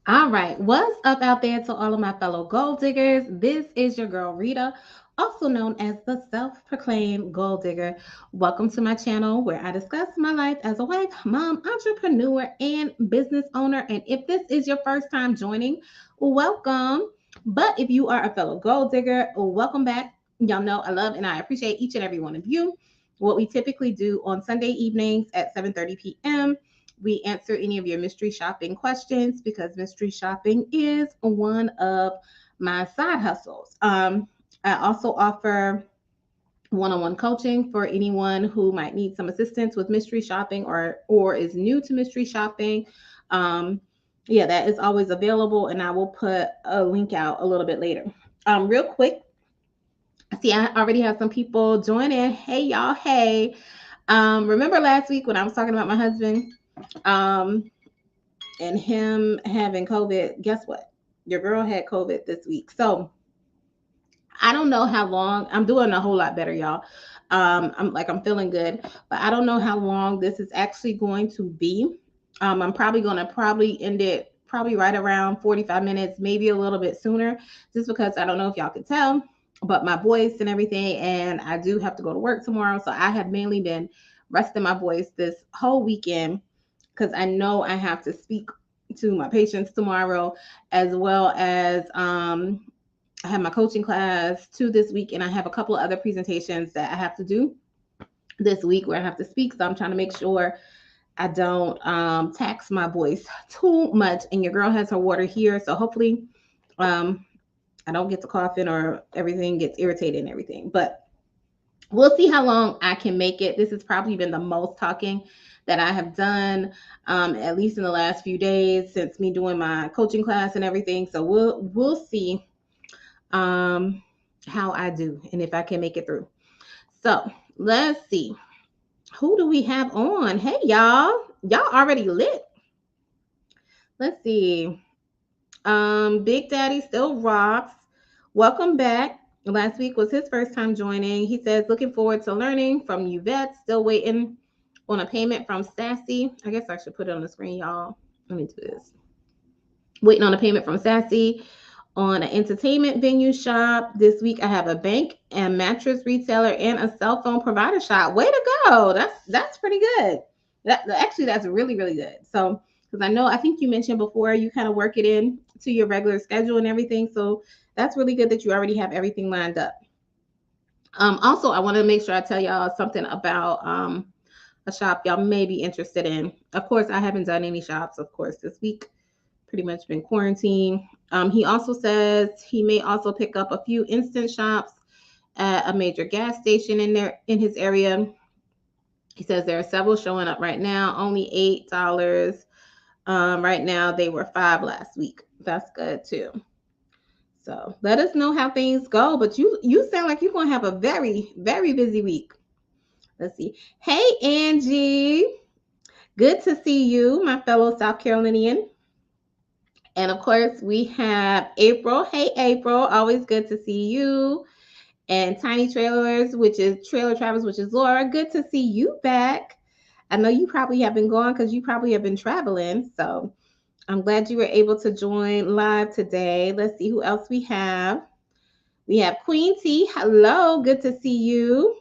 All right, what's up out there to all of my fellow gold diggers? This is your girl Rita, also known as the self proclaimed gold digger. Welcome to my channel where I discuss my life as a wife, mom, entrepreneur, and business owner. And if this is your first time joining, welcome. But if you are a fellow gold digger, welcome back. Y'all know I love and I appreciate each and every one of you. What we typically do on Sunday evenings at 7:30 p.m. We answer any of your mystery shopping questions because mystery shopping is one of my side hustles. I also offer one-on-one coaching for anyone who might need some assistance with mystery shopping or is new to mystery shopping. Um, yeah, that is always available, and I will put a link out a little bit later. Real quick, see, I already have some people join in. Hey, y'all. Hey, remember last week when I was talking about my husband? Um, and him having COVID, guess what? Your girl had COVID this week. So I don't know how long. I'm doing a whole lot better, y'all. I'm feeling good, but I don't know how long this is actually going to be. I'm probably gonna probably end it probably right around 45 minutes, maybe a little bit sooner, just because I don't know if y'all can tell, but my voice and everything, and I do have to go to work tomorrow. So I have mainly been resting my voice this whole weekend because I know I have to speak to my patients tomorrow, as well as I have my coaching class too this week, and I have a couple of other presentations that I have to do this week where I have to speak. So I'm trying to make sure I don't tax my voice too much. And your girl has her water here, so hopefully um, I don't get to coughing or everything gets irritated and everything. But we'll see how long I can make it. This has probably been the most talking that I have done, at least in the last few days since me doing my coaching class and everything. So we'll see um, how I do and if I can make it through. So let's see. Who do we have on? Hey y'all. Y'all already lit. Let's see. Big Daddy still rocks. Welcome back. Last week was his first time joining. He says, looking forward to learning from Yvette. Still waiting on a payment from Sassy. I guess I should put it on the screen, y'all. Let me do this. Waiting on a payment from Sassy on an entertainment venue shop. This week I have a bank and mattress retailer and a cell phone provider shop. Way to go. That's pretty good. That's really, really good. So because I think you mentioned before you kind of work it in to your regular schedule and everything. So that's really good that you already have everything lined up. Also, I want to make sure I tell y'all something about a shop y'all may be interested in. Of course, I haven't done any shops, of course, this week. Pretty much been quarantined. He also says he may also pick up a few instant shops at a major gas station in his area. He says there are several showing up right now, only $8. Right now they were 5 last week. That's good too. So let us know how things go. But you sound like you're gonna have a very, very busy week. Let's see. Hey Angie. Good to see you, my fellow South Carolinian. And of course, we have April. Hey, April. Always good to see you. And Tiny Trailers, which is Trailer Travels, which is Laura. Good to see you back. I know you probably have been gone because you probably have been traveling. So I'm glad you were able to join live today. Let's see who else we have. We have Queen T. Hello. Good to see you.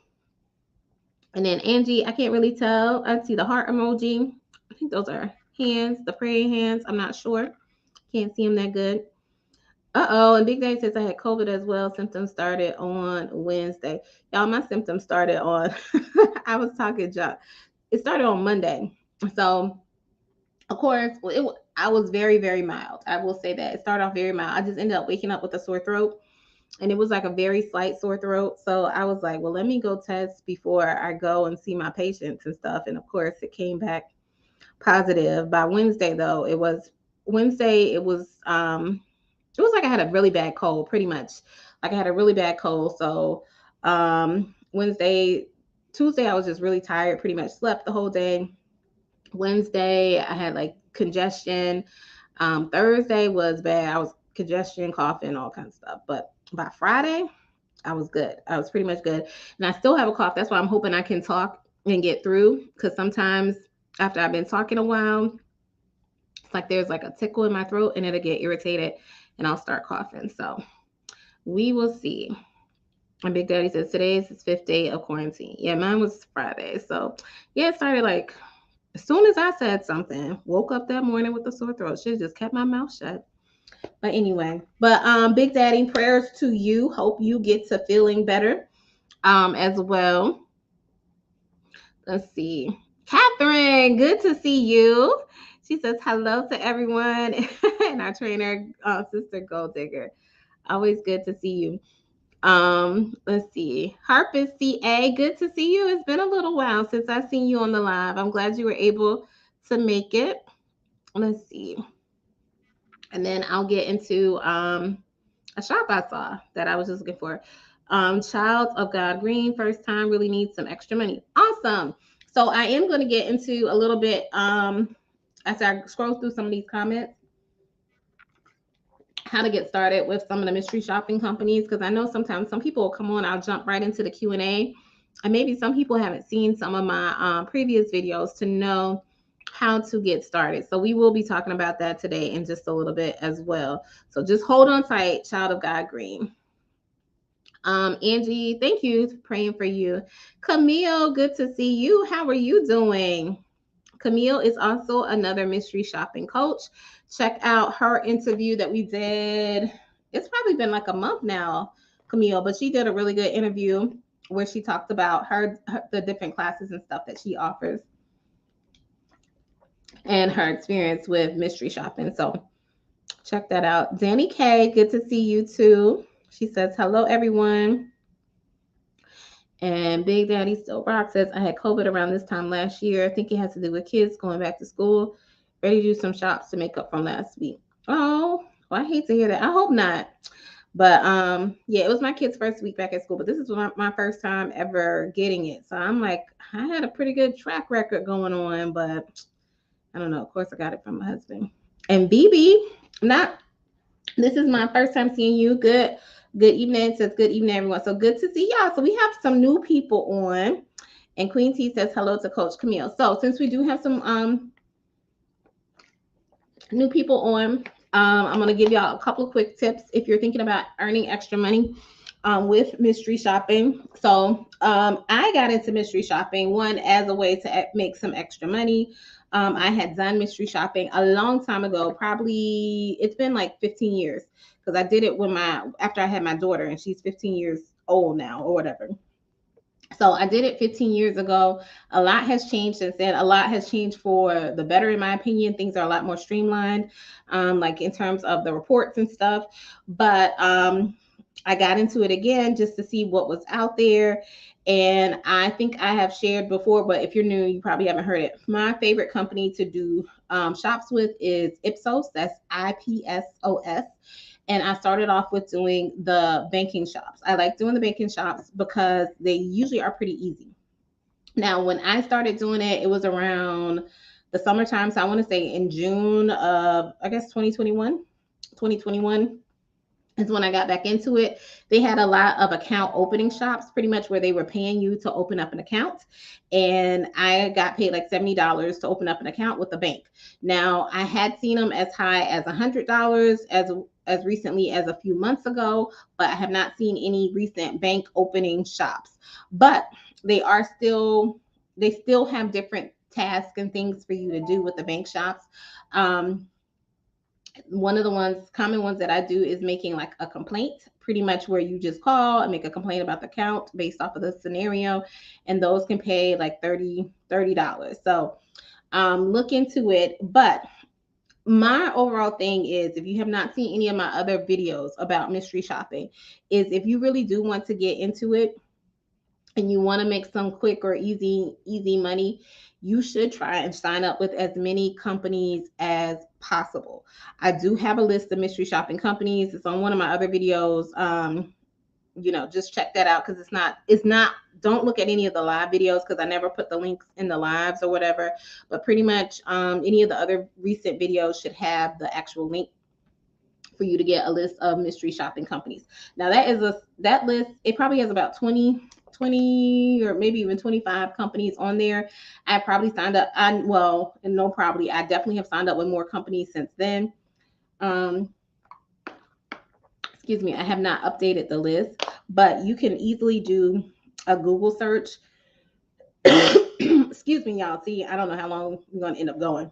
And then Angie, I can't really tell. I see the heart emoji. I think those are hands, the praying hands. I'm not sure. Can't see them that good. Uh-oh, and Big Day says I had COVID as well. Symptoms started on Wednesday. Y'all, my symptoms started on, I was talking junk. It started on Monday. So, of course, I was very, very mild. I will say that. It started off very mild. I just ended up waking up with a sore throat, and it was like a very slight sore throat. So I was like, well, let me go test before I go and see my patients and stuff. And of course, it came back positive. By Wednesday, though, it was like I had a really bad cold, pretty much. Like I had a really bad cold. So Wednesday, Tuesday, I was just really tired, pretty much slept the whole day. Wednesday, I had like congestion. Thursday was bad. I was congestion, coughing, all kinds of stuff. But by Friday, I was good. I was pretty much good. And I still have a cough. That's why I'm hoping I can talk and get through. Because sometimes after I've been talking a while, It's like there's like a tickle in my throat and it'll get irritated and I'll start coughing. So we will see. And Big Daddy says today's his 5th day of quarantine. Yeah, mine was Friday. So yeah, it started like as soon as I said something, woke up that morning with a sore throat. Should have just kept my mouth shut. But anyway, Big Daddy, prayers to you. Hope you get to feeling better as well. Let's see. Catherine, good to see you. She says hello to everyone and our trainer, Sister Gold Digger. Always good to see you. Let's see. Harpus CA, good to see you. It's been a little while since I've seen you on the live. I'm glad you were able to make it. Let's see. And then I'll get into a shop I saw that I was just looking for. Child of God Green, first time, really needs some extra money. Awesome. So I am going to get into a little bit as I scroll through some of these comments, how to get started with some of the mystery shopping companies, because I know sometimes some people will come on, I'll jump right into the Q&A, and maybe some people haven't seen some of my previous videos to know how to get started. So we will be talking about that today in just a little bit as well. So just hold on tight, Child of God Green. Angie, thank you. Praying for you. Camille, good to see you. How are you doing? Camille is also another mystery shopping coach. Check out her interview that we did. It's probably been like a month now, Camille, but she did a really good interview where she talked about the different classes and stuff that she offers and her experience with mystery shopping. So check that out. Danny K, good to see you too. She says, hello, everyone. And Big Daddy Still Rock says, I had COVID around this time last year. I think it has to do with kids going back to school. Ready to do some shops to make up from last week. Oh, well, I hate to hear that. I hope not. But yeah, it was my kid's first week back at school. But this is my first time ever getting it. So I'm like, I had a pretty good track record going on. But I don't know. Of course, I got it from my husband. And BB, this is my first time seeing you. Good evening. Says good evening, everyone. So good to see y'all. So we have some new people on. And Queen T says hello to Coach Camille. So since we do have some new people on, I'm going to give y'all a couple of quick tips if you're thinking about earning extra money with mystery shopping. So I got into mystery shopping, one, as a way to make some extra money. I had done mystery shopping a long time ago, probably it's been like 15 years, because I did it after I had my daughter, and she's 15 years old now or whatever. So I did it 15 years ago. A lot has changed since then. A lot has changed for the better, in my opinion. Things are a lot more streamlined, like in terms of the reports and stuff. But I got into it again just to see what was out there. And I think I have shared before, but if you're new, you probably haven't heard it. My favorite company to do shops with is Ipsos. That's IPSOS. And I started off with doing the banking shops. I like doing the banking shops because they usually are pretty easy. Now, when I started doing it, it was around the summertime. So I want to say in June of, I guess, 2021. 2021 is when I got back into it. They had a lot of account opening shops, pretty much where they were paying you to open up an account. And I got paid like $70 to open up an account with a bank. Now, I had seen them as high as $100 as recently as a few months ago, but I have not seen any recent bank opening shops. But they still have different tasks and things for you to do with the bank shops. One of the common ones that I do is making like a complaint, pretty much where you just call and make a complaint about the account based off of the scenario. And those can pay like $30. So look into it. But my overall thing is, if you have not seen any of my other videos about mystery shopping, is if you really do want to get into it and you want to make some quick or easy money, you should try and sign up with as many companies as possible. I do have a list of mystery shopping companies. It's on one of my other videos. Just check that out, because it's not, don't look at any of the live videos, because I never put the links in the lives or whatever, but pretty much any of the other recent videos should have the actual link for you to get a list of mystery shopping companies. Now that list, it probably has about 20 20 or maybe even 25 companies on there. I probably signed up. And no, probably I definitely have signed up with more companies since then. Um, excuse me, I have not updated the list, but you can easily do a Google search. Excuse me, y'all. See, I don't know how long we're going to end up going.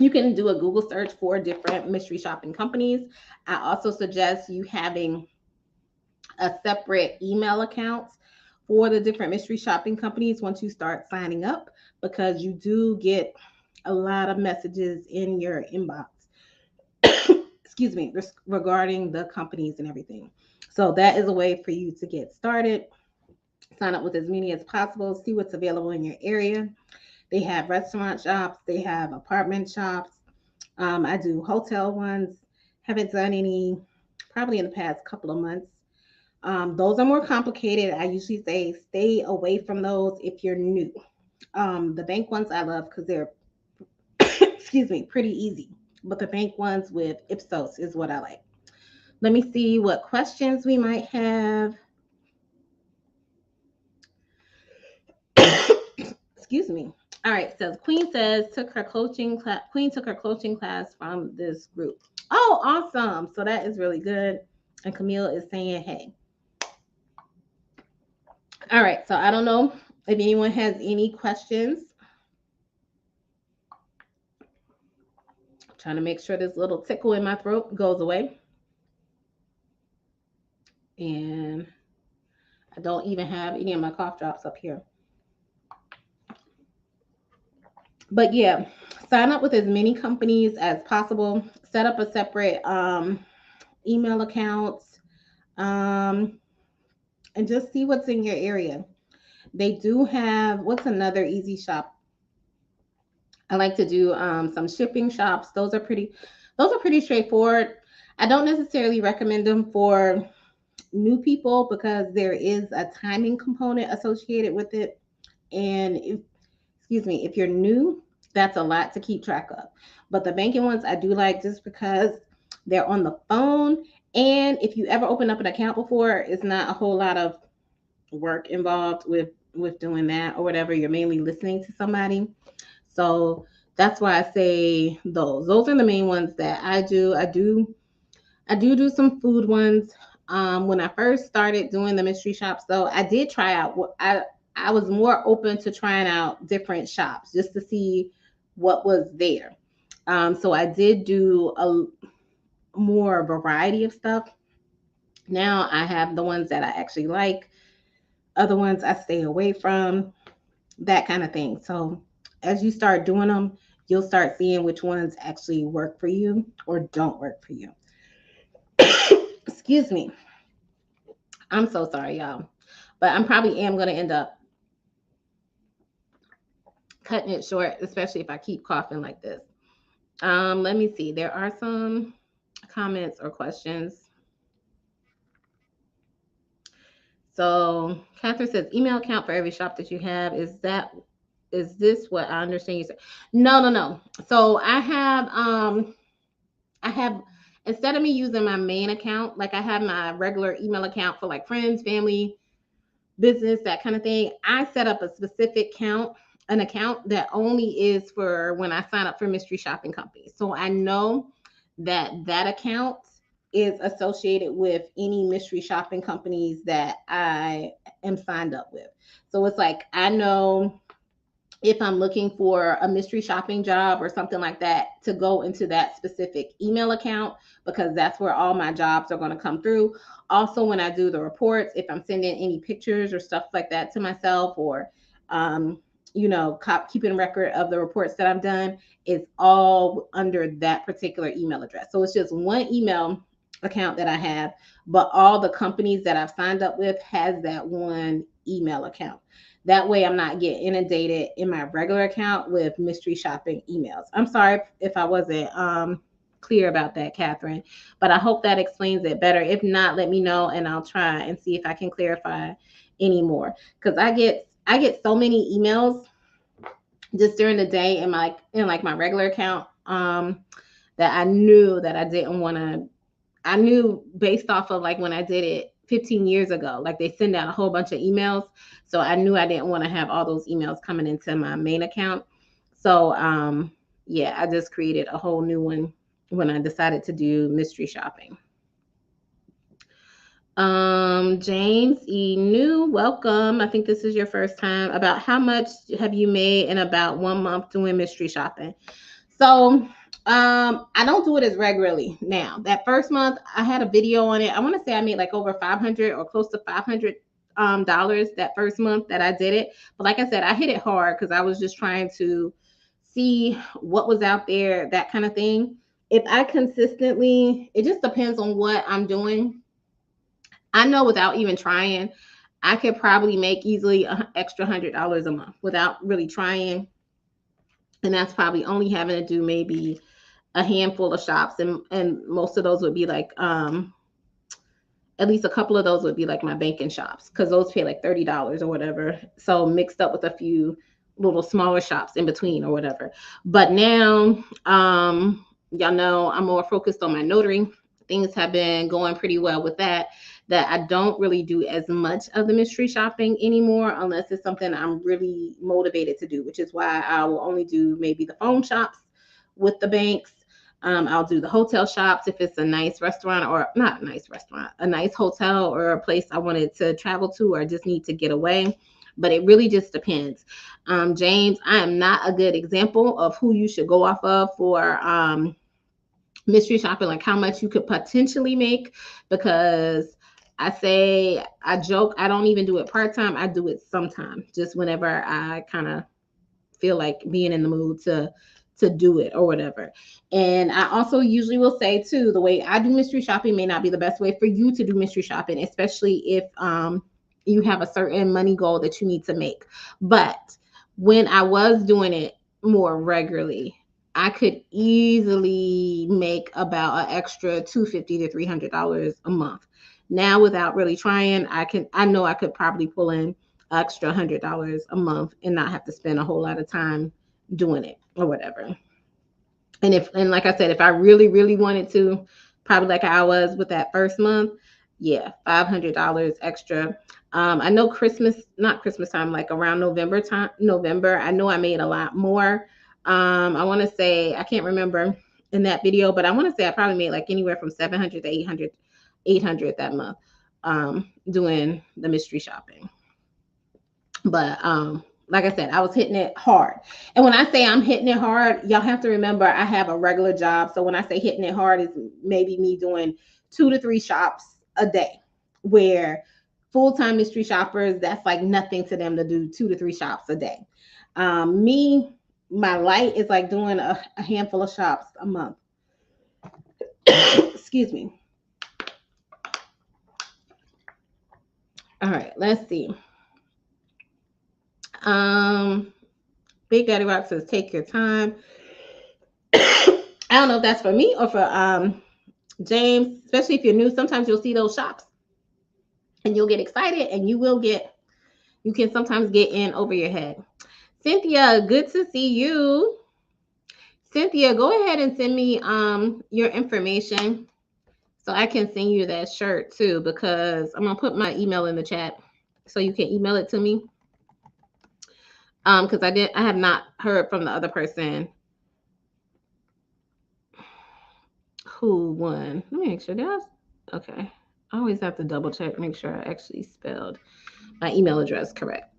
You can do a Google search for different mystery shopping companies. I also suggest you having a separate email account for the different mystery shopping companies once you start signing up, because you do get a lot of messages in your inbox. Excuse me, regarding the companies and everything. So that is a way for you to get started. Sign up with as many as possible, see what's available in your area. They have restaurant shops, they have apartment shops. I do hotel ones. Haven't done any probably in the past couple of months. Those are more complicated. I usually say stay away from those if you're new. The bank ones I love because they're, excuse me, pretty easy. But the bank ones with Ipsos is what I like. Let me see what questions we might have. Excuse me. All right. So Queen took her coaching class. Queen took her coaching class from this group. Oh, awesome. So that is really good. And Camille is saying, hey. All right. So I don't know if anyone has any questions. I'm trying to make sure this little tickle in my throat goes away. And I don't even have any of my cough drops up here. But yeah, sign up with as many companies as possible. Set up a separate email account, um, and just see what's in your area. They do have, what's another easy shop? I like to do some shipping shops. Those are pretty straightforward. I don't necessarily recommend them for new people because there is a timing component associated with it. And if, excuse me, if you're new, that's a lot to keep track of. But the banking ones I do like just because they're on the phone. And if you ever open up an account before, it's not a whole lot of work involved with doing that or whatever. You're mainly listening to somebody. So that's why I say those. Those are the main ones that I do. I do some food ones. When I first started doing the mystery shops, though, I did try out. I was more open to trying out different shops just to see what was there. So I did do a more variety of stuff. Now I have the ones that I actually like, other ones I stay away from, that kind of thing. So as you start doing them, you'll start seeing which ones actually work for you or don't work for you. Excuse me. I'm so sorry, y'all. But I'm probably am going to end up cutting it short, especially if I keep coughing like this. Let me see. There are some comments or questions. So Catherine says, email account for every shop that you have. Is this what I understand you said? No, no, no. So I have instead of me using my main account, like I have my regular email account for like friends, family, business, that kind of thing. I set up a specific an account that only is for when I sign up for mystery shopping companies. So I know that account is associated with any mystery shopping companies that I am signed up with. So it's like I know if I'm looking for a mystery shopping job or something like that to go into that specific email account because that's where all my jobs are going to come through. Also, when I do the reports, if I'm sending any pictures or stuff like that to myself or, um, keeping record of the reports that I've done, it's all under that particular email address. So it's just one email account that I have, but all the companies that I've signed up with has that one email account. That way I'm not getting inundated in my regular account with mystery shopping emails. I'm sorry if I wasn't clear about that, Catherine, but I hope that explains it better. If not, let me know and I'll try and see if I can clarify any more. Because I get so many emails just during the day in like my regular account that I knew that I didn't want to. I knew based off of like when I did it 15 years ago. Like they send out a whole bunch of emails. So I knew I didn't want to have all those emails coming into my main account. So yeah, I just created a whole new one when I decided to do mystery shopping. James E. New, welcome. I think this is your first time. About how much have you made in about 1 month doing mystery shopping? So I don't do it as regularly now. That first month I had a video on it. I want to say I made like over 500 or close to 500 dollars that first month that I did it. But like I said, I hit it hard because I was just trying to see what was out there, that kind of thing. If I consistently, it just depends on what I'm doing. I know without even trying, I could probably make easily an extra $100 a month without really trying. And that's probably only having to do maybe a handful of shops, and most of those would be like at least a couple of those would be like my banking shops, because those pay like $30 or whatever. So mixed up with a few little smaller shops in between or whatever. But now, y'all know I'm more focused on my notary. Things have been going pretty well with that. That I don't really do as much of the mystery shopping anymore unless it's something I'm really motivated to do, which is why I will only do maybe the phone shops with the banks. I'll do the hotel shops if it's a nice restaurant, or not a nice restaurant, a nice hotel or a place I wanted to travel to or just need to get away. But it really just depends. James, I am not a good example of who you should go off of for mystery shopping, like how much you could potentially make, because I joke, I don't even do it part time. I do it sometimes, just whenever I kind of feel like being in the mood to do it or whatever. And I also usually will say too, the way I do mystery shopping may not be the best way for you to do mystery shopping, especially if you have a certain money goal that you need to make. But when I was doing it more regularly, I could easily make about an extra $250 to $300 a month. Now, without really trying, I know I could probably pull in extra $100 a month and not have to spend a whole lot of time doing it or whatever. And like I said, if I really, really wanted to, probably like I was with that first month, yeah, $500 extra. I know not Christmas time, like around November, I know I made a lot more. I want to say, I can't remember in that video, but I want to say I probably made like anywhere from 700 to 800 that month, doing the mystery shopping. But like I said, I was hitting it hard. And when I say I'm hitting it hard, y'all have to remember I have a regular job. So when I say hitting it hard, is maybe me doing 2 to 3 shops a day, where full-time mystery shoppers, that's like nothing to them to do 2 to 3 shops a day. My light is like doing a handful of shops a month. Excuse me. All right, let's see. Big Daddy Rock says, take your time. I don't know if that's for me or for James, especially if you're new. Sometimes you'll see those shops and you'll get excited, and you can sometimes get in over your head. Cynthia, good to see you. Cynthia, go ahead and send me your information so I can send you that shirt too, because I'm gonna put my email in the chat so you can email it to me. Because I have not heard from the other person who won. Let me make sure that's okay. I always have to double check, make sure I actually spelled my email address correct.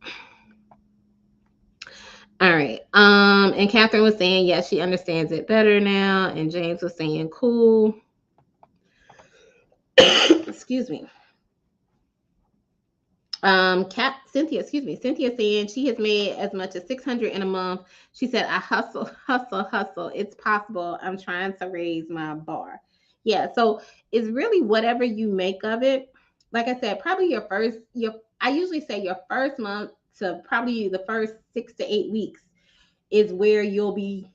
All right. And Catherine was saying, yes, she understands it better now. And James was saying, cool. Excuse me. Cynthia saying she has made as much as 600 in a month. She said, I hustle. It's possible. I'm trying to raise my bar. Yeah, so it's really whatever you make of it. Like I said, probably I usually say your first month to probably the first 6 to 8 weeks is where you'll be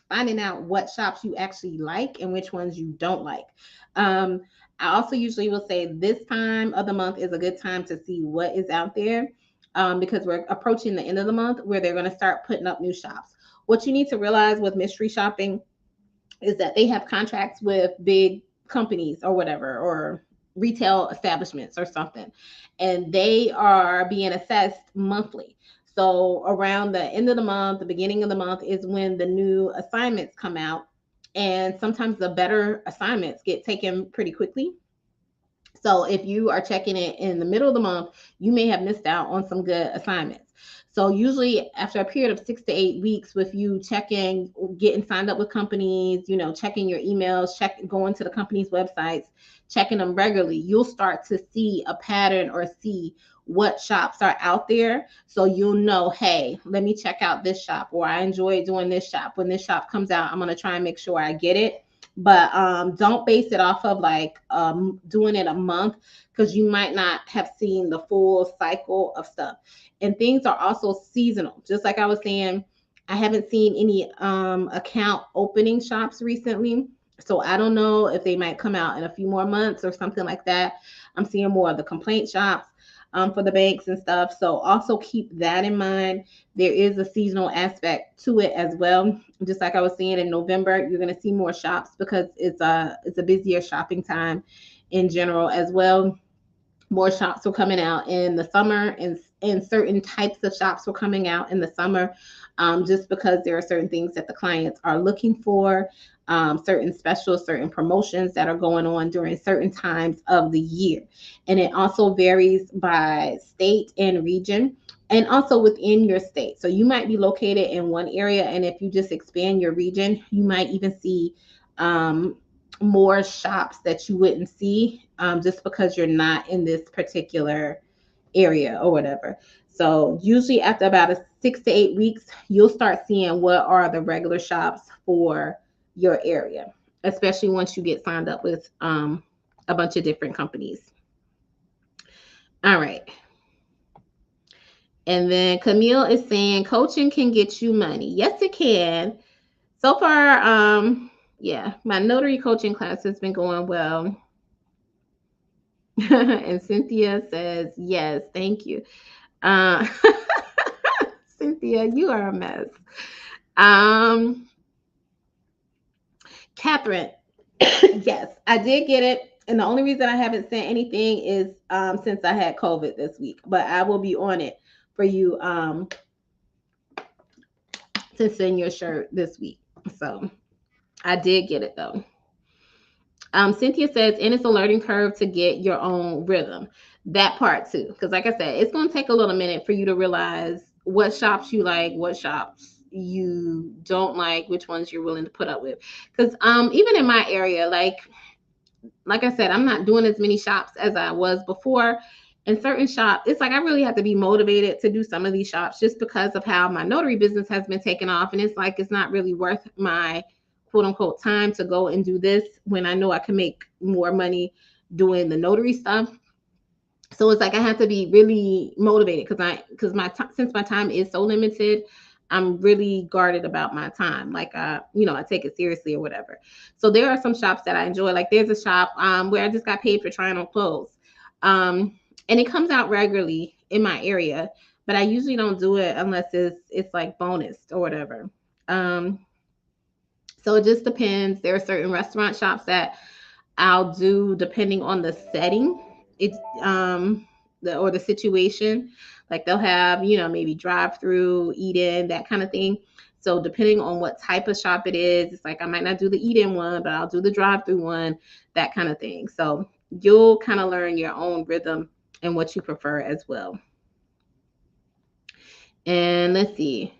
finding out what shops you actually like and which ones you don't like. I also usually will say this time of the month is a good time to see what is out there, because we're approaching the end of the month where they're going to start putting up new shops. What you need to realize with mystery shopping is that they have contracts with big companies or whatever, or retail establishments or something, and they are being assessed monthly. So around the end of the month, the beginning of the month is when the new assignments come out, and sometimes the better assignments get taken pretty quickly. So if you are checking it in the middle of the month, you may have missed out on some good assignments. So usually after a period of 6 to 8 weeks with you checking, getting signed up with companies, checking your emails, going to the company's websites, checking them regularly, you'll start to see a pattern or see what shops are out there. So you'll know, hey, let me check out this shop, or I enjoy doing this shop. When this shop comes out, I'm going to try and make sure I get it. But don't base it off of like doing it a month, because you might not have seen the full cycle of stuff. And things are also seasonal. Just like I was saying, I haven't seen any account opening shops recently. So I don't know if they might come out in a few more months or something like that. I'm seeing more of the complaint shops for the banks and stuff. So also keep that in mind. There is a seasonal aspect to it as well. Just like I was saying, in November, you're going to see more shops because it's a busier shopping time in general as well. More shops were coming out in the summer, and certain types of shops were coming out in the summer, just because there are certain things that the clients are looking for, certain specials, certain promotions that are going on during certain times of the year. And it also varies by state and region, and also within your state. So you might be located in one area, and if you just expand your region, you might even see more shops that you wouldn't see, just because you're not in this particular area or whatever. So usually after about 6 to 8 weeks, you'll start seeing what are the regular shops for your area, especially once you get signed up with a bunch of different companies. All right. And then Camille is saying coaching can get you money. Yes, it can. So far, yeah, my notary coaching class has been going well. And Cynthia says, yes, thank you. Uh, Cynthia, you are a mess. Catherine, yes, I did get it. And the only reason I haven't sent anything is since I had COVID this week. But I will be on it for you to send your shirt this week. So I did get it though. Cynthia says, and it's a learning curve to get your own rhythm. That part too. Because like I said, it's going to take a little minute for you to realize what shops you like, what shops you don't like, which ones you're willing to put up with. Because even in my area, like I said, I'm not doing as many shops as I was before. In certain shops, it's like I really have to be motivated to do some of these shops just because of how my notary business has been taken off. And it's like it's not really worth my quote unquote time to go and do this when I know I can make more money doing the notary stuff. So it's like I have to be really motivated because since my time is so limited, I'm really guarded about my time. Like I take it seriously or whatever. So there are some shops that I enjoy. Like there's a shop where I just got paid for trying on clothes. And it comes out regularly in my area, but I usually don't do it unless it's like bonus or whatever. So it just depends. There are certain restaurant shops that I'll do depending on the setting. It's or the situation. Like they'll have, maybe drive through, eat in, that kind of thing. So depending on what type of shop it is, it's like I might not do the eat in one, but I'll do the drive through one, that kind of thing. So you'll kind of learn your own rhythm and what you prefer as well. And let's see.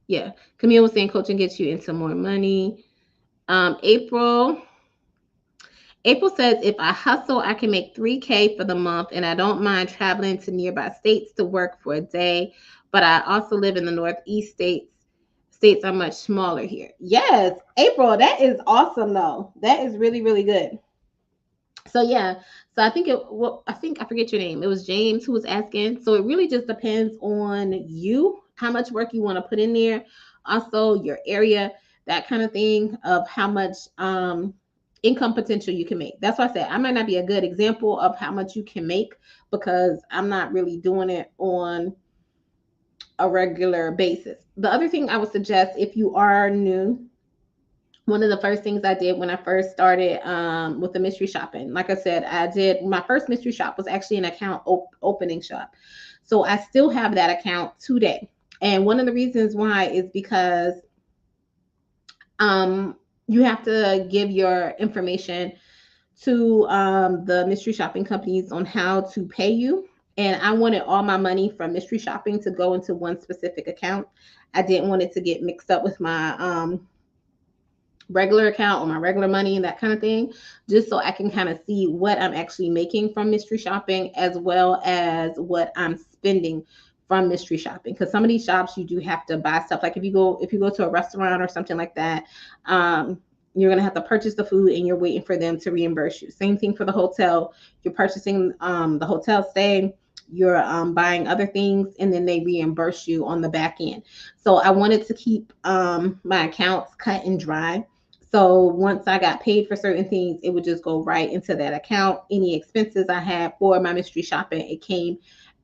Yeah. Camille was saying coaching gets you into more money. April says, if I hustle, I can make $3K for the month, and I don't mind traveling to nearby states to work for a day. But I also live in the Northeast states. States are much smaller here. Yes, April, that is awesome, though. That is really, really good. So yeah, so I think I forget your name. It was James who was asking. So it really just depends on you, how much work you want to put in there, also your area, that kind of thing of how much income potential you can make. That's why I said I might not be a good example of how much you can make because I'm not really doing it on a regular basis. The other thing I would suggest if you are new one of the first things I did when I first started with the mystery shopping. Like I said, I did my first mystery shop was actually an account opening shop. So I still have that account today. And one of the reasons why is because um, you have to give your information to the mystery shopping companies on how to pay you. And I wanted all my money from mystery shopping to go into one specific account. I didn't want it to get mixed up with my regular account or my regular money and that kind of thing, just so I can kind of see what I'm actually making from mystery shopping as well as what I'm spending from mystery shopping. Because some of these shops you do have to buy stuff. Like if you go to a restaurant or something like that, you're gonna have to purchase the food and you're waiting for them to reimburse you. Same thing for the hotel. You're purchasing the hotel stay, you're buying other things, and then they reimburse you on the back end. So I wanted to keep my accounts cut and dry. So once I got paid for certain things, it would just go right into that account. Any expenses I had for my mystery shopping, it came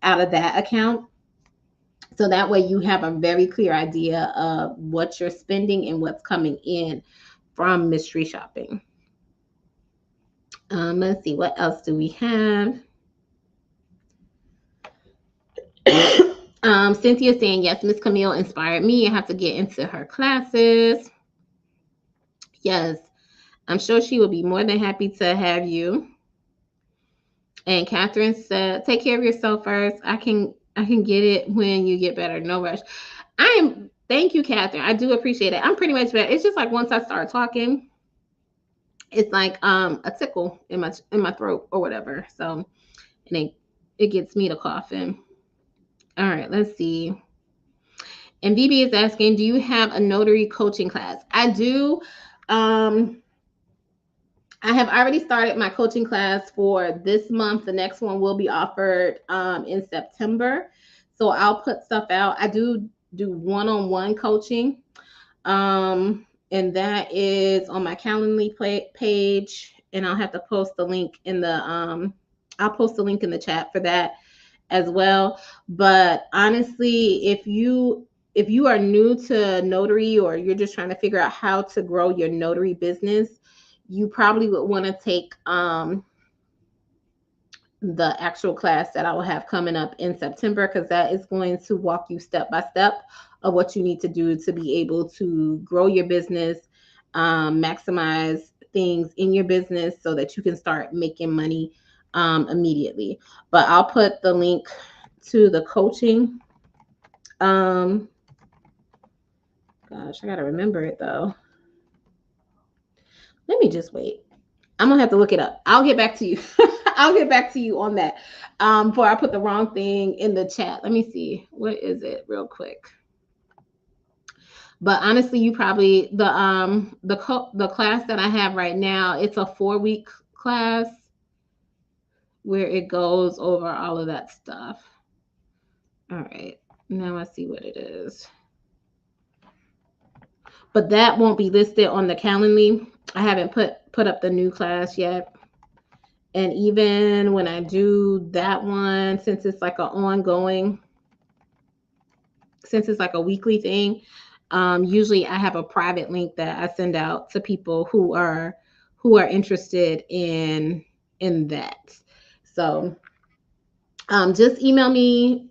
out of that account. So that way you have a very clear idea of what you're spending and what's coming in from mystery shopping. Let's see, what else do we have? Cynthia saying, yes, Miss Camille inspired me. I have to get into her classes. Yes, I'm sure she will be more than happy to have you. And Catherine said, take care of yourself first. I can get it when you get better. No rush. Thank you, Catherine. I do appreciate it. I'm pretty much better. It's just like once I start talking, it's like a tickle in my throat or whatever. So and it gets me to coughing. All right, let's see. And BB is asking, do you have a notary coaching class? I do. Um, I have already started my coaching class for this month. The next one will be offered in September. So I'll put stuff out. I do one-on-one coaching. And that is on my Calendly page. And I'll have to post the link in the I'll post the link in the chat for that as well. But honestly, if you are new to notary or you're just trying to figure out how to grow your notary business, you probably would want to take the actual class that I will have coming up in September, because that is going to walk you step by step of what you need to do to be able to grow your business, maximize things in your business so that you can start making money immediately. But I'll put the link to the coaching. Gosh, I gotta remember it though. Let me just wait. I'm gonna have to look it up. I'll get back to you. I'll get back to you on that. Before I put the wrong thing in the chat. Let me see. What is it, real quick? But honestly, you probably the class that I have right now, it's a 4-week class where it goes over all of that stuff. All right, now I see what it is. But that won't be listed on the Calendly. I haven't put up the new class yet. And even when I do that one, since it's like a weekly thing, usually I have a private link that I send out to people who are interested in that. So just email me.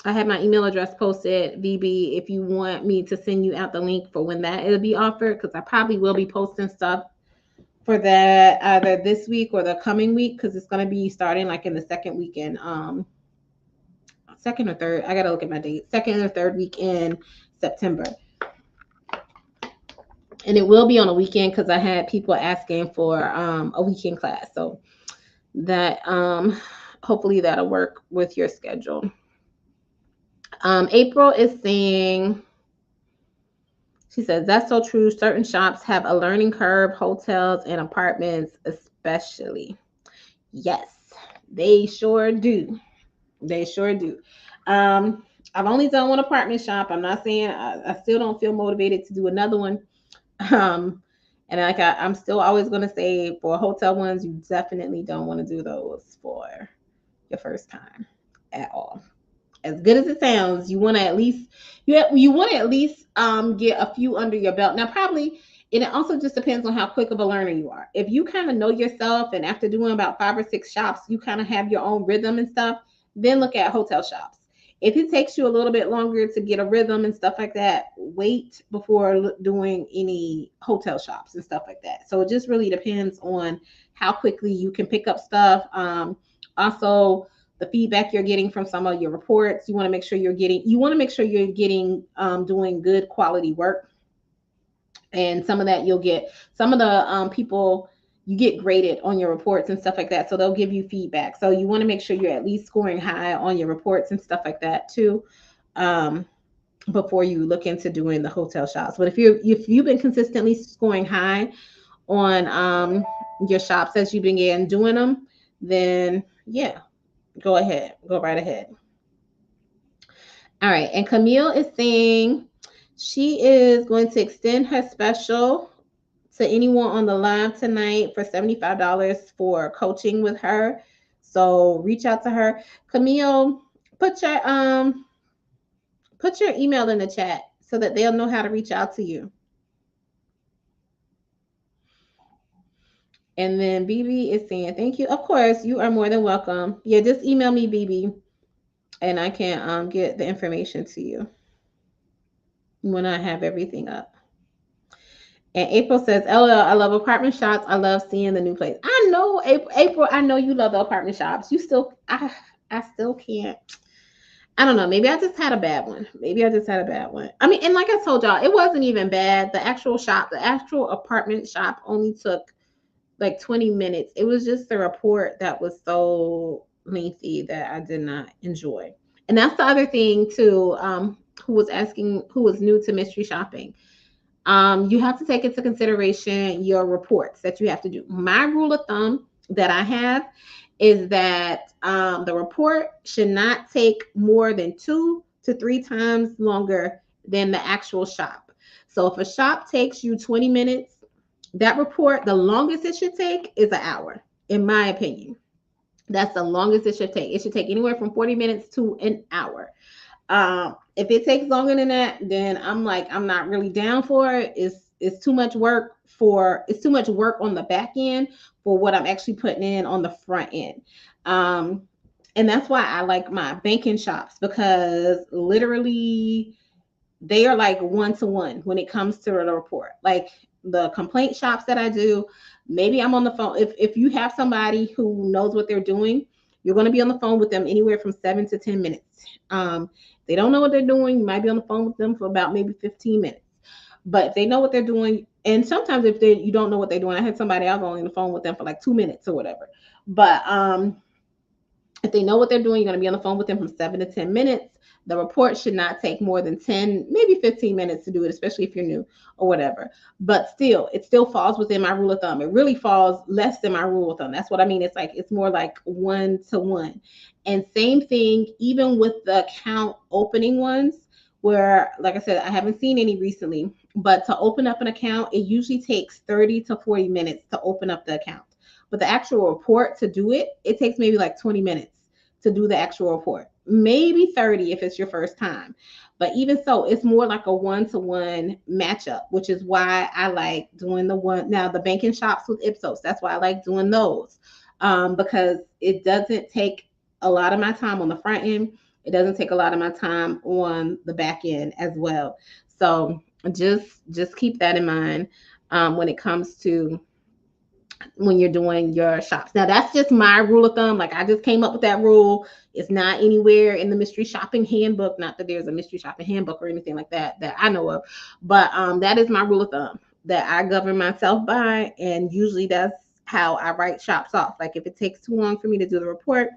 I have my email address posted, VB, if you want me to send you out the link for when that it'll be offered, because I probably will be posting stuff for that either this week or the coming week, because it's going to be starting like in the second weekend, second or third. I got to look at my date. Second or third week in September. And it will be on a weekend because I had people asking for a weekend class. So that hopefully that'll work with your schedule. April is saying, she says, that's so true. Certain shops have a learning curve, hotels and apartments especially. Yes, they sure do. They sure do. I've only done one apartment shop. I'm not saying I still don't feel motivated to do another one. And like I'm still always going to say, for hotel ones, you definitely don't want to do those for your first time at all. As good as it sounds, you want to at least you want to at least get a few under your belt. Now, probably, and it also just depends on how quick of a learner you are. If you kind of know yourself, and after doing about 5 or 6 shops, you kind of have your own rhythm and stuff, then look at hotel shops. If it takes you a little bit longer to get a rhythm and stuff like that, wait before doing any hotel shops and stuff like that. So it just really depends on how quickly you can pick up stuff. Also, the feedback you're getting from some of your reports, you want to make sure you're getting doing good quality work. And some of that you'll get, some of the people, you get graded on your reports and stuff like that, so they'll give you feedback. So you want to make sure you're at least scoring high on your reports and stuff like that too, um, before you look into doing the hotel shops. But if you've been consistently scoring high on your shops as you've been doing them, then yeah, go right ahead. All right, and Camille is saying she is going to extend her special to anyone on the live tonight for $75 for coaching with her. So reach out to her. Camille, put your um put your email in the chat so that they'll know how to reach out to you. And then BB is saying, thank you. Of course, you are more than welcome. Yeah, just email me, BB, and I can get the information to you when I have everything up. And April says, LOL, I love apartment shops. I love seeing the new place. I know, April, I know you love the apartment shops. I still can't. I don't know. Maybe I just had a bad one. Maybe I just had a bad one. I mean, and like I told y'all, it wasn't even bad. The actual apartment shop only took like 20 minutes. It was just the report that was so lengthy that I did not enjoy. And that's the other thing too. Who was new to mystery shopping. You have to take into consideration your reports that you have to do. My rule of thumb that I have is that the report should not take more than 2 to 3 times longer than the actual shop. So if a shop takes you 20 minutes, that report, the longest it should take is an hour, in my opinion. That's the longest it should take. It should take anywhere from 40 minutes to an hour. If it takes longer than that, then I'm not really down for it. It's too much work it's too much work on the back end for what I'm actually putting in on the front end. Um, and that's why I like my banking shops, because literally they are like 1 to 1 when it comes to the report. Like the complaint shops that I do, maybe I'm on the phone. If you have somebody who knows what they're doing, you're going to be on the phone with them anywhere from 7 to 10 minutes. They don't know what they're doing, you might be on the phone with them for about maybe 15 minutes. But if they know what they're doing, and sometimes if you don't know what they're doing, I had somebody, I was only on the phone with them for like 2 minutes or whatever. But if they know what they're doing, you're going to be on the phone with them from 7 to 10 minutes. The report should not take more than 10, maybe 15 minutes to do it, especially if you're new or whatever. But still, it still falls within my rule of thumb. It really falls less than my rule of thumb. That's what I mean. It's more like 1 to 1. And same thing, even with the account opening ones, where, like I said, I haven't seen any recently, but to open up an account, it usually takes 30 to 40 minutes to open up the account. But the actual report, to do it, it takes maybe like 20 minutes to do the actual report. Maybe 30 if it's your first time. But even so, it's more like a 1 to 1 matchup, which is why I like doing the banking shops with Ipsos. That's why I like doing those, because it doesn't take a lot of my time on the front end. It doesn't take a lot of my time on the back end as well. So just keep that in mind when it comes to when you're doing your shops. Now that's just my rule of thumb. Like I just came up with that rule. It's not anywhere in the mystery shopping handbook. Not that there's a mystery shopping handbook or anything like that that I know of, but that is my rule of thumb that I govern myself by, and usually that's how I write shops off. Like if it takes too long for me to do the report,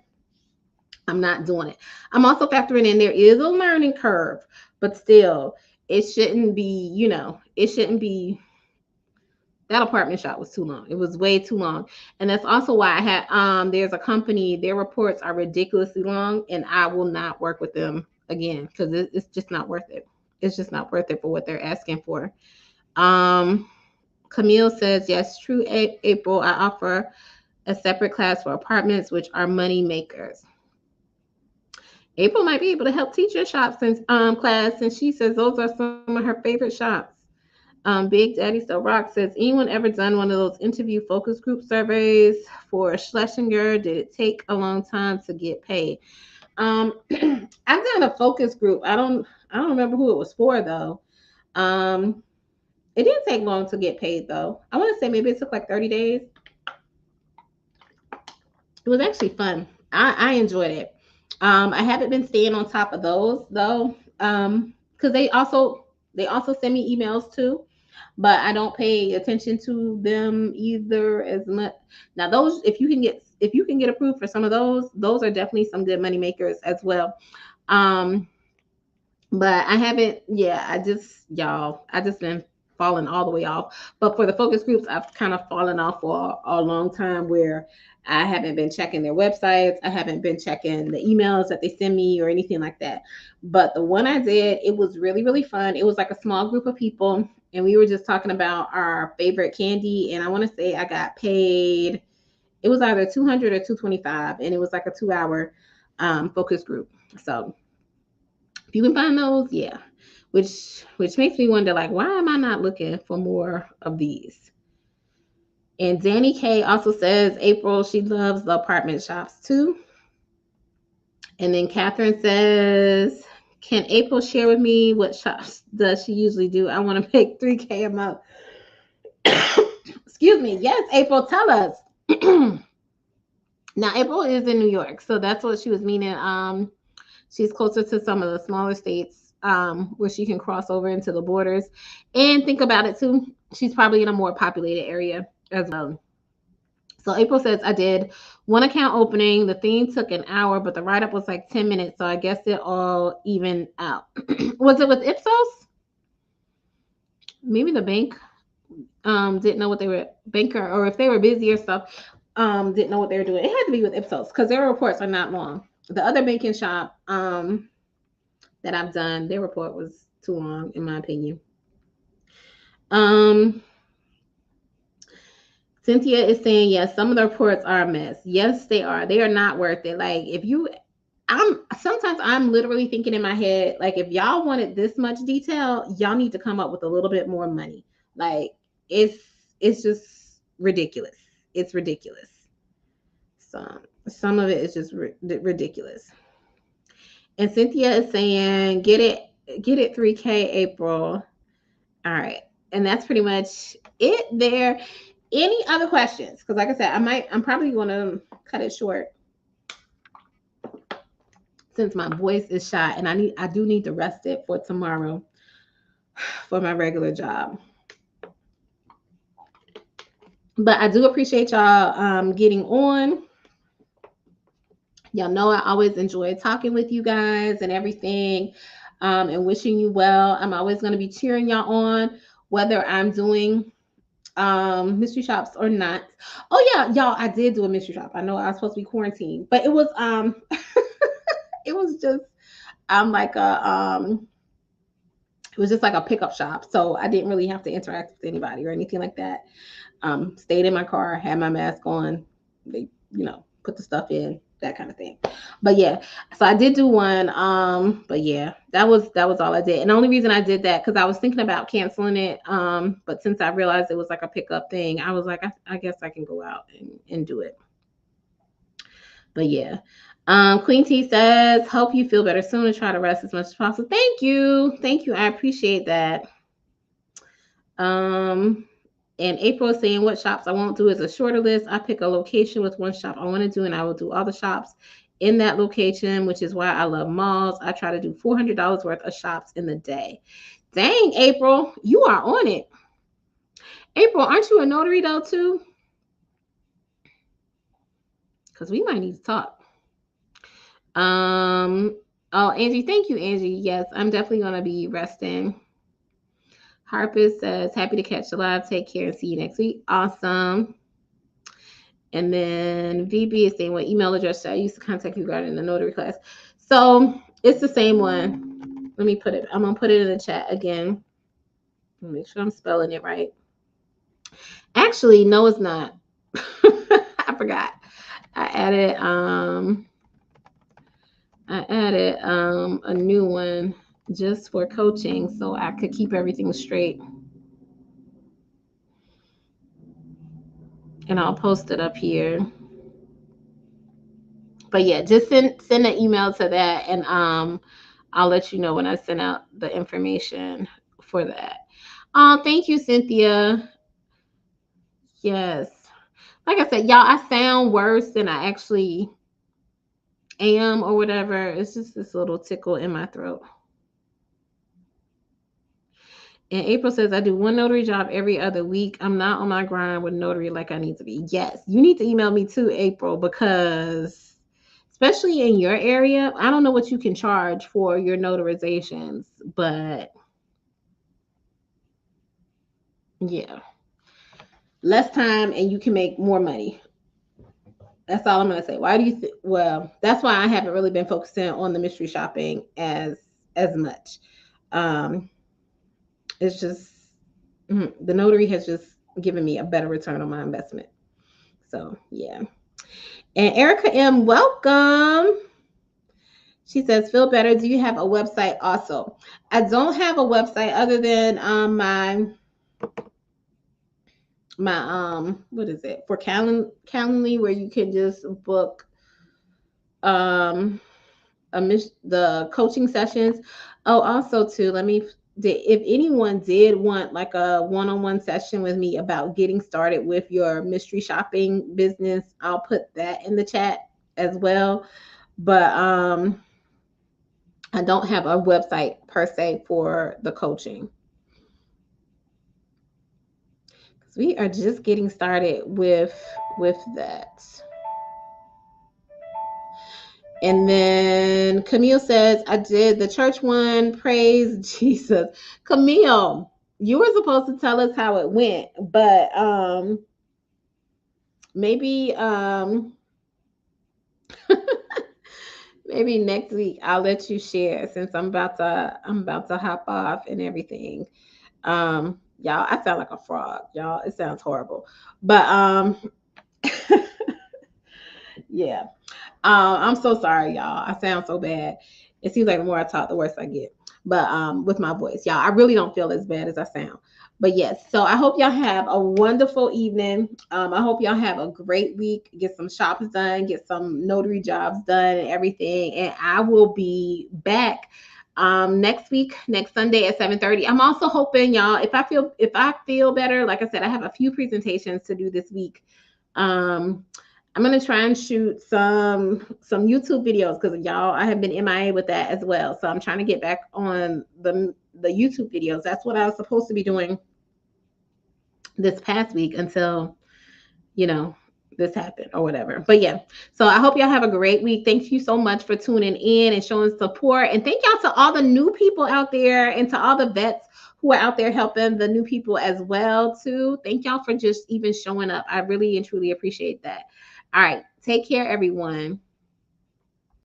I'm not doing it. I'm also factoring in there is a learning curve, but still, it shouldn't be, it shouldn't be. That apartment shop was too long. It was way too long. And that's also why I had there's a company, their reports are ridiculously long, and I will not work with them again because it's just not worth it. It's just not worth it for what they're asking for. Um Camille says, yes, true, April. I offer a separate class for apartments, which are money makers. April might be able to help teach your shop since class, and she says those are some of her favorite shops. Big Daddy Still Rock says, anyone ever done one of those interview focus group surveys for Schlesinger? Did it take a long time to get paid? I've done a focus group. I don't remember who it was for though. Um, it didn't take long to get paid though. I want to say maybe it took like 30 days. It was actually fun. I enjoyed it. I haven't been staying on top of those though. Because they also send me emails too, but I don't pay attention to them either as much. Now those, if you can get approved for some of those are definitely some good money makers as well. Um, but I haven't, yeah, I just been falling all the way off. But for the focus groups, I've kind of fallen off for a long time where I haven't been checking their websites. I haven't been checking the emails that they send me or anything like that. But the one I did, it was really, really fun. It was like a small group of people, and we were just talking about our favorite candy. And I want to say I got paid, it was either 200 or 225, and it was like a 2 hour focus group. So if you can find those, yeah. Which makes me wonder, like, why am I not looking for more of these? And Danny K also says April, she loves the apartment shops too. And then Catherine says, can April share with me what shops does she usually do? I want to make 3K a month. Excuse me. Yes, April, tell us. Now April is in New York, so that's what she was meaning. She's closer to some of the smaller states where she can cross over into the borders. And think about it too, she's probably in a more populated area as well. So April says, I did one account opening. The theme took an hour, but the write up was like 10 minutes. So I guess it all evened out. Was it with Ipsos? Maybe the bank didn't know what they were, banker, or if they were busy or stuff, didn't know what they were doing. It had to be with Ipsos because their reports are not long. The other banking shop that I've done, their report was too long, in my opinion. Um, Cynthia is saying, yes, some of the reports are a mess. Yes, they are. They are not worth it. Like, if you, I'm literally thinking in my head, like, if y'all wanted this much detail, y'all need to come up with a little bit more money. Like, it's it's just ridiculous. It's ridiculous. Some of it is just ridiculous. And Cynthia is saying, get it 3K April. All right. And that's pretty much it there. Any other questions? Because like I said, I'm probably gonna cut it short since my voice is shot and I do need to rest it for tomorrow for my regular job. But I do appreciate y'all getting on. Y'all know I always enjoy talking with you guys and everything, and wishing you well. I'm always going to be cheering y'all on, whether I'm doing mystery shops or not. Oh yeah, y'all, I did do a mystery shop. I know I was supposed to be quarantined, but it was it was just like a it was just like a pickup shop. So I didn't really have to interact with anybody or anything like that. Stayed in my car, had my mask on. They, put the stuff in, that kind of thing. But yeah, so I did do one. But yeah, that was all I did. And the only reason I did that because I was thinking about canceling it. But since I realized it was like a pickup thing, I was like, I guess I can go out and do it. But yeah. Queen T says, hope you feel better soon and try to rest as much as possible. Thank you. Thank you. I appreciate that. And April is saying, what shops I won't do is a shorter list. I pick a location with one shop I want to do, and I will do all the shops in that location, which is why I love malls. I try to do $400 worth of shops in the day. Dang, April, you are on it. April, aren't you a notary though too? Because we might need to talk. Oh, Angie, thank you, Angie. Yes, I'm definitely gonna be resting. Harpus says, happy to catch the live. Take care and see you next week. Awesome. And then VB is saying, what email address should I use to contact you regarding the notary class? So it's the same one. Let me put it, I'm gonna put it in the chat again. Make sure I'm spelling it right. Actually, no, it's not. I forgot. I I added a new one just for coaching so I could keep everything straight. And I'll post it up here. But yeah, just send an email to that, and I'll let you know when I send out the information for that. Thank you, Cynthia. Yes. Like I said, y'all, I sound worse than I actually am or whatever. It's just this little tickle in my throat. And April says, I do one notary job every other week. I'm not on my grind with notary like I need to be. Yes, you need to email me too, April, because especially in your area, I don't know what you can charge for your notarizations, but yeah, less time and you can make more money. That's all I'm going to say. Why do you think? Well, that's why I haven't really been focusing on the mystery shopping as much. Um, it's just the notary has just given me a better return on my investment. So yeah. And Erica M, welcome. She says, feel better. Do you have a website also? I don't have a website other than my what is it for Calendly, where you can just book um the coaching sessions. Oh, also too, if anyone did want like a one-on-one session with me about getting started with your mystery shopping business, I'll put that in the chat as well. But I don't have a website per se for the coaching. We are just getting started with that. And then Camille says, I did the church one. Praise Jesus. Camille, you were supposed to tell us how it went, but maybe maybe next week I'll let you share since I'm about to hop off and everything. Y'all, I sound like a frog. Y'all, it sounds horrible. But yeah. I'm so sorry, y'all. I sound so bad. It seems like the more I talk, the worse I get. But with my voice, y'all, I really don't feel as bad as I sound. But yes, so I hope y'all have a wonderful evening. I hope y'all have a great week. Get some shops done, get some notary jobs done, and everything. And I will be back next week, next Sunday at 7:30. I'm also hoping, y'all, if I feel better, like I said, I have a few presentations to do this week. Um, I'm gonna try and shoot some YouTube videos because y'all, I have been MIA with that as well. So I'm trying to get back on the YouTube videos. That's what I was supposed to be doing this past week until you know this happened or whatever. But yeah, so I hope y'all have a great week. Thank you so much for tuning in and showing support. And thank y'all to all the new people out there and to all the vets who are out there helping the new people as well too. Thank y'all for just even showing up. I really and truly appreciate that. All right. Take care, everyone.